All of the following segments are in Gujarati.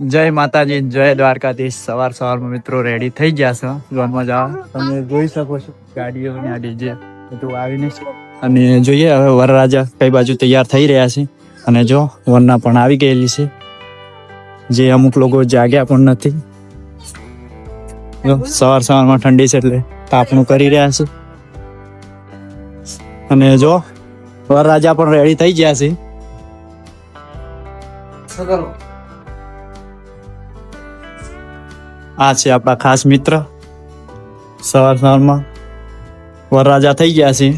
જય માતાજી, જય દ્વારકાધીશ. સવારમાં મિત્રો રેડી થઈ ગયા છે ઝોનમાં જવા. તમે જોઈ શકો છો ગાડીઓ ને આ ડીજે બધું આવીને છે. અને જોઈએ હવે વરરાજા કઈ બાજુ તૈયાર થઈ રહ્યા છે. અને જો વરના પણ આવી ગયેલી છે, જે અમુક લોકો જાગ્યા પણ નથી. સવારમાં ઠંડી છે એટલે તાપણું કરી રહ્યા છે. અને જો વરરાજા પણ રેડી થઈ ગયા છે. આ છે આપણા ખાસ મિત્ર. સવારમાં વરરાજા થઈ ગયા છે.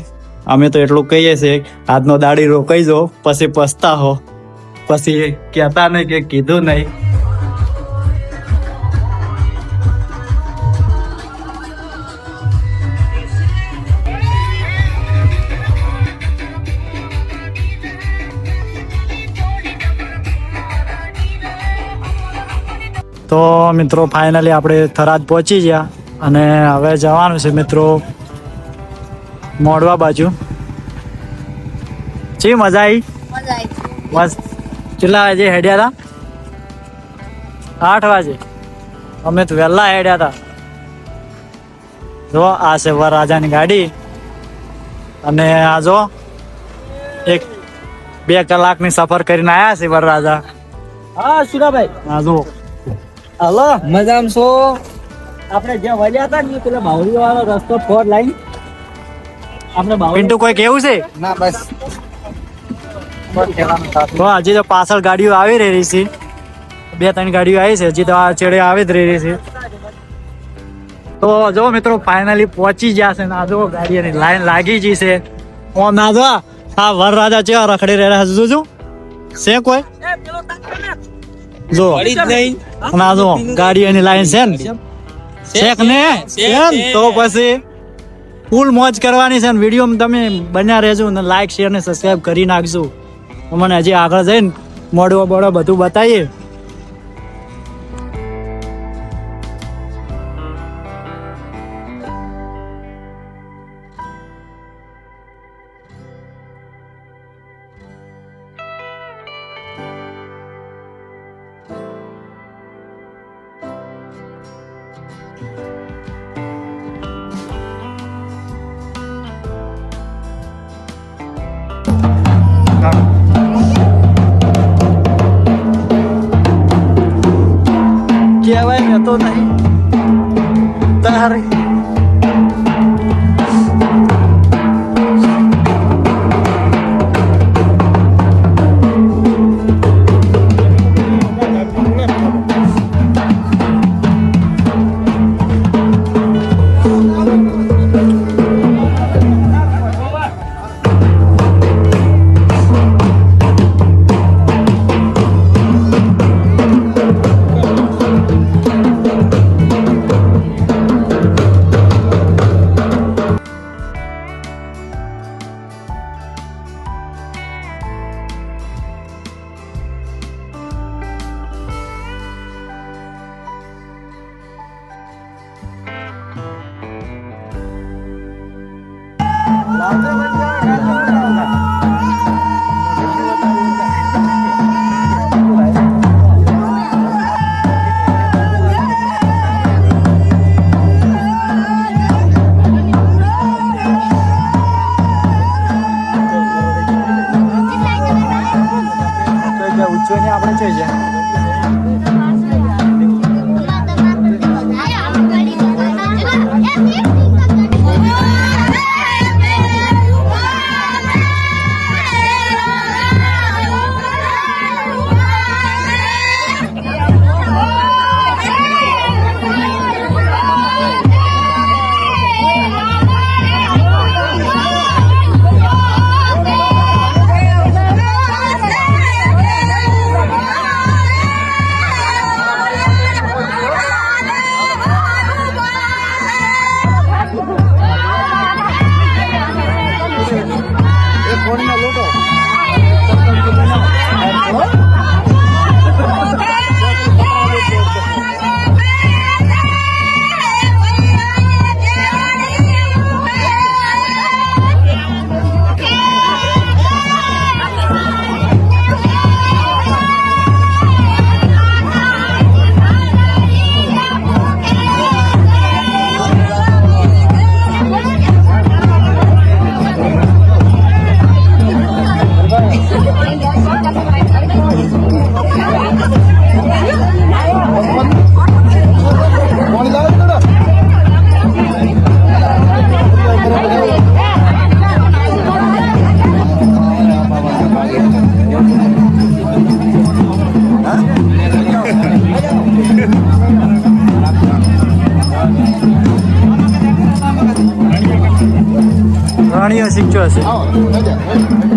અમે તો એટલું કહીએ છીએ, આજનો દાડી રોકાઈ જો, પછી પછતા હો, પછી કહેતા નહીં કે કીધું નહીં. તો મિત્રો ફાઇનલી આપણે થરાદ પહોંચી ગયા અને હવે જવાનું છે મિત્રો મોડવા બાજુ. છે મજા આવી? મસ્ત. કેટલા વાગે હેડ્યા હતા? 8 વાગે. અમે તો વહેલા હેડ્યા હતા. જો આ છે વરરાજાની ગાડી. અને આ જો 1-2 કલાકની સફર કરીને આવ્યા છે વરરાજા. હા સુરાભાઈ. હા જો હલો મજામાં છો? આપણે જ્યાં વળ્યા હતા ને પેલા બાવળી વાળો રસ્તો 4 લાઈન આપણે પિન્ટુ કોઈ કેવું છે? ના બસ તો હજી તો પાછળ ગાડીઓ આવી રહી છે. 2-3 ગાડીઓ આવી છે, હજી તો આ છેડે આવી જ રહી છે. તો જો મિત્રો ફાઇનલી પહોંચી ગયા છે. ના જો ગાડીઓની લાઈન લાગી ગઈ છે. ઓ ના જો આ વરરાજા છે રખડી રહ્યા છે. જોજો છે કોઈ જો ના જો ગાડીઓની લાઈન છે ને શેખ ને તો પછી ફૂલ મોજ કરવાની છે. વિડીયો તમે બન્યા રહેજો ને લાઈક શેર ને સબસ્ક્રાઈબ કરી નાખજો. મને હજી આગળ જઈને મોડો બધું બતાવીએ. કહેવાય ને તો નહીં તારે આપણે જોઈ જાય. શીખજો હશે